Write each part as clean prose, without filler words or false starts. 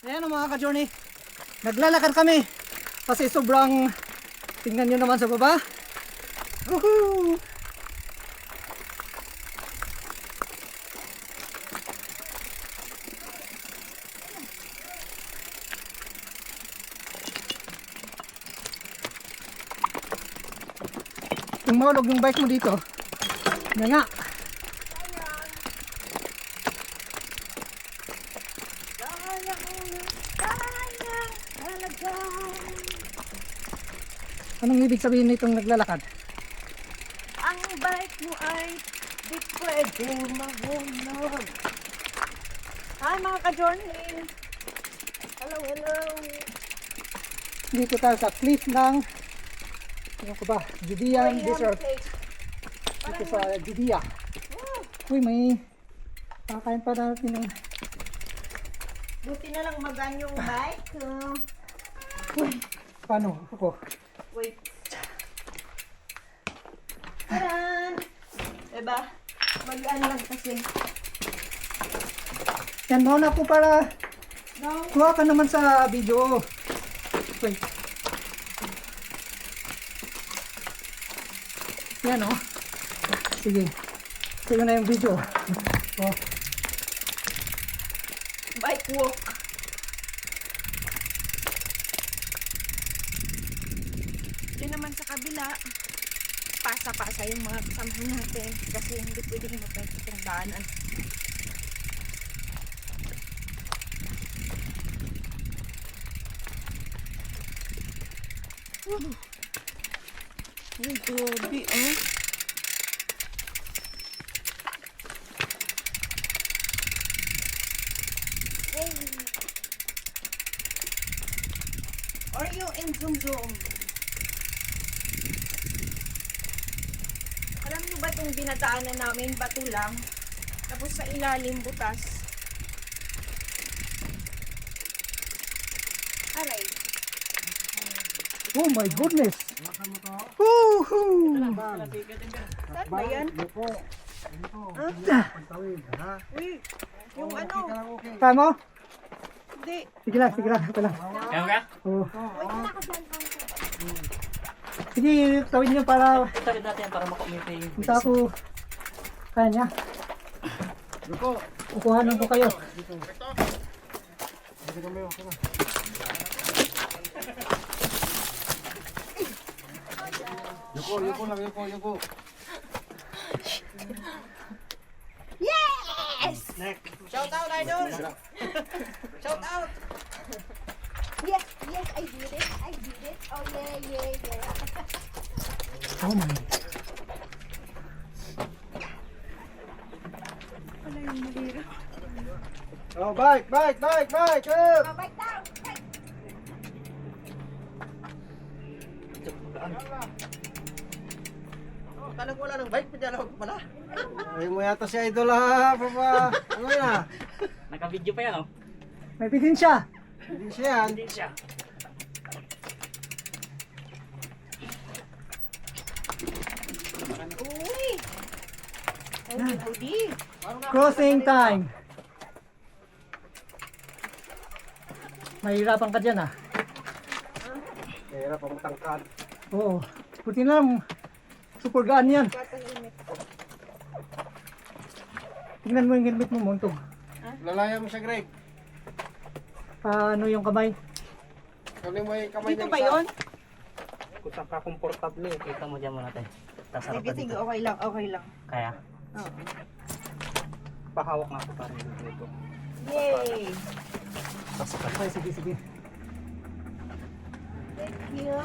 Ayan o mga ka-journey, naglalakad kami kasi sobrang, tingnan nyo naman sa baba. Woohoo! Kung mahulog yung bike mo dito, yan nga. Anong ibig sabihin nitong naglalakad? Ang bike mo ay di pwedeng mahulog. Hi mga ka-journey! Hello, hello! Dito tayo sa cliff ng, ano ko ba, Judean Desert. Dito sa Judea. Uy, may kakain pa natin ng, Buti na lang magaan yung bike. uy, paano? Ako. Wait. Taran! Diba? Magaan lang kasi. Yan, mauna po para No? kuha ka naman sa video. Wait. Yan o. Sige. Sige na yung video. Oh. Bike walk. Yun naman sa kabila, pasa-pasa yung mga kasamahan natin kasi hindi pwedeng mapahit itong daanan. Ay, grabe, oh. Or yung in zoom zoom. Alam niyo ba itong dinadaanan namin, bato lang, tapos sa ilalim butas. Aray. Oh my goodness. Woohoo! Saan ba yan? Uy, yung ano? Kaya mo? Hindi. Sige lang, ito lang. Kaya ka? Oh. Sige, tawid niyo para Tawid natin yan para makomite yung punta ako. Kaya niya. Kukuhanan ko kayo. Yuko lang. Yes! Shout out, idol! Shout out! Yes, I did it. Oh, yeah. Oh my. Oh, bike! Up! Oh, bike down. Kala ko wala ng bike, padyan ako pala. Ay mo yata si Idol ha, papa. Ano yun ha? Naka-video pa yan, oh. May bitin siya. Hindi siya yan. Hindi siya. Uy! Howdy. Crossing time. Mahirapan ka dyan ah. Hirap ang tangkad. Oo. Puti na lang. Super gaan yan. Tingnan mo yung helmet mo, Montog. Lalaya mo siya, Greg. Paano yung kamay? Kali mo yung kamay Dito niya ba sa- yun? Kung saan ka komportable, kita mo dyan muna tayo. Tasarap Sige, ka sige, dito. okay lang. Kaya, Oo. pahawak nga ako para dito. Yay! Ay, sige. Thank you.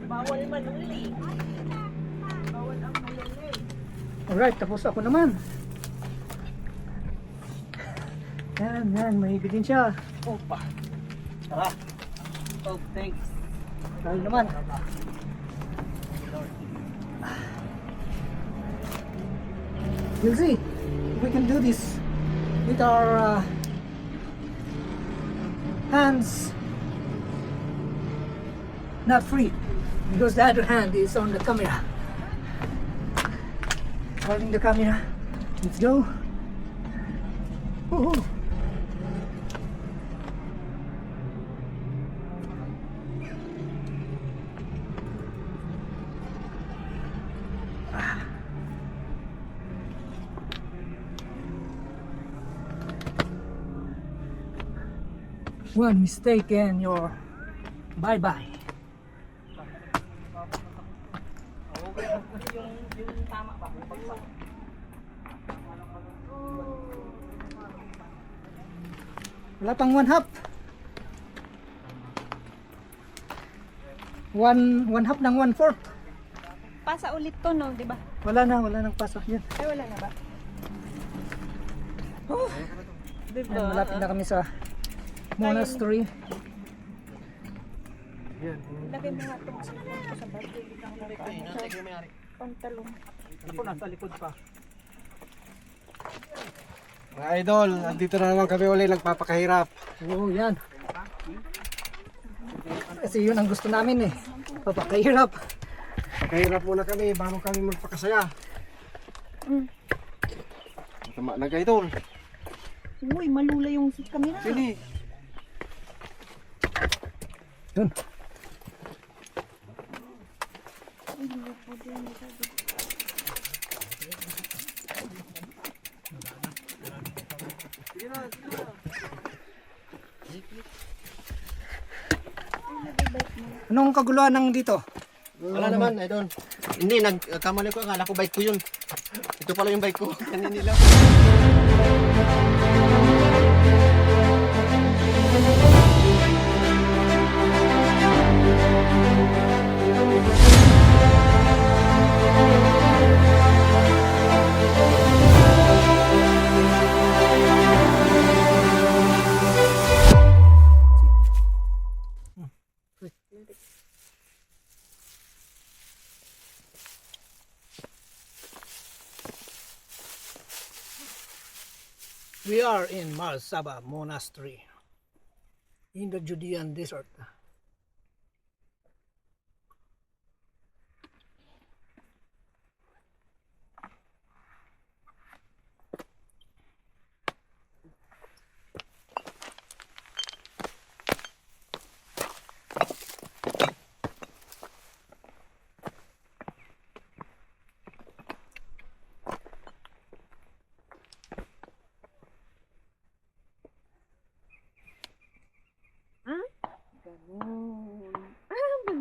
Bawal manuli. Bawal ang manuli. Alright, tapos ako naman. Yan, may bitin siya. Opa! Tara! Oh, thanks. Tayo naman. We'll see if we can do this with our hands not free, because the other hand is on the camera. Holding the camera. Let's go. Woohoo! One mistake and you're bye-bye. Wala pang one half. One half ng 1/4. Pasa ulit to, no? Di ba? Wala nang pasok yan. Ay, wala na ba? Oh, diba? Ayan, malapit na kami sa monastery. Lagay mo nga itong cellphone ko sa bag. Hindi ka sa pantalong. Ako nasa likod pa. Mga idol, andito na naman kami ulit nagpapakahirap. Oo, yan. Kasi yun ang gusto namin eh. Papakahirap. Pakahirap muna kami bago kami magpakasaya. Tama na idol. Uy, malula yung camera. Sini. Yun. Anong kaguluhan ng dito? Wala naman, idol. Hindi, nagkamali ko. Akala ko bike ko yun. Ito pala yung bike ko. Kaninila. We are in Mar Saba Monastery in the Judean desert.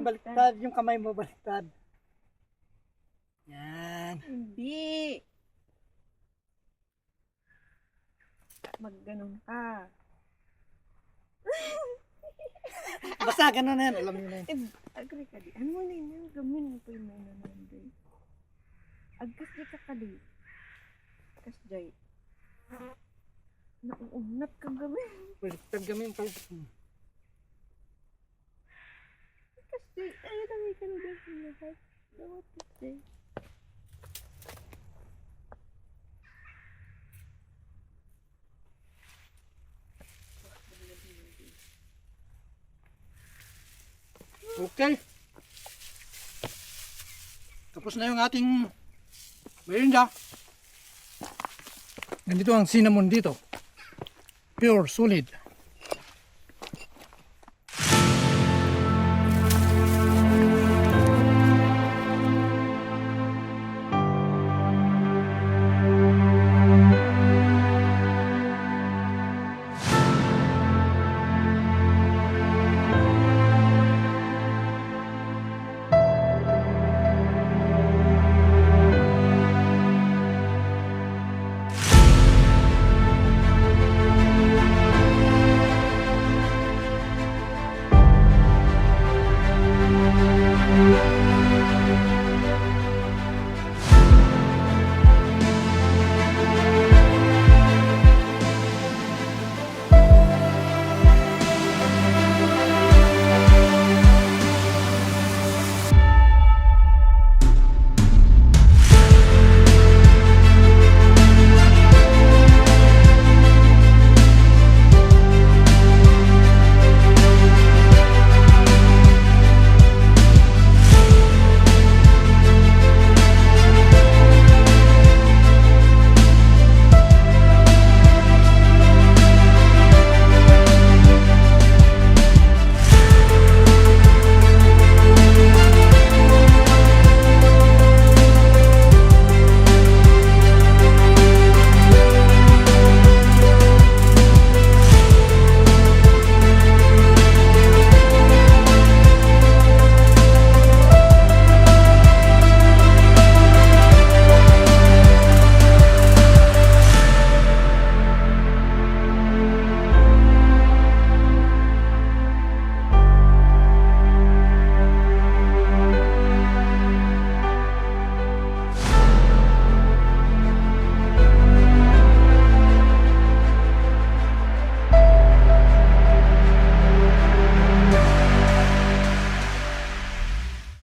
Baliktad, yung kamay mo baliktad. Yan. Hindi. Magganon ka. Basta ganun na yan, alam niyo na yan. Agree ka di. Ano mo na yun? Gamin mo pa yung mga nanay. Agkas di ka kali. Agkas jay. Nauunat ka gamin. Baliktad kami yung pala. Agkas jay. Ayun ang ikan din sa lahat. Dawat jay. Okay. Tapos na yung ating merinda. Ganito ang cinnamon dito. Pure, solid.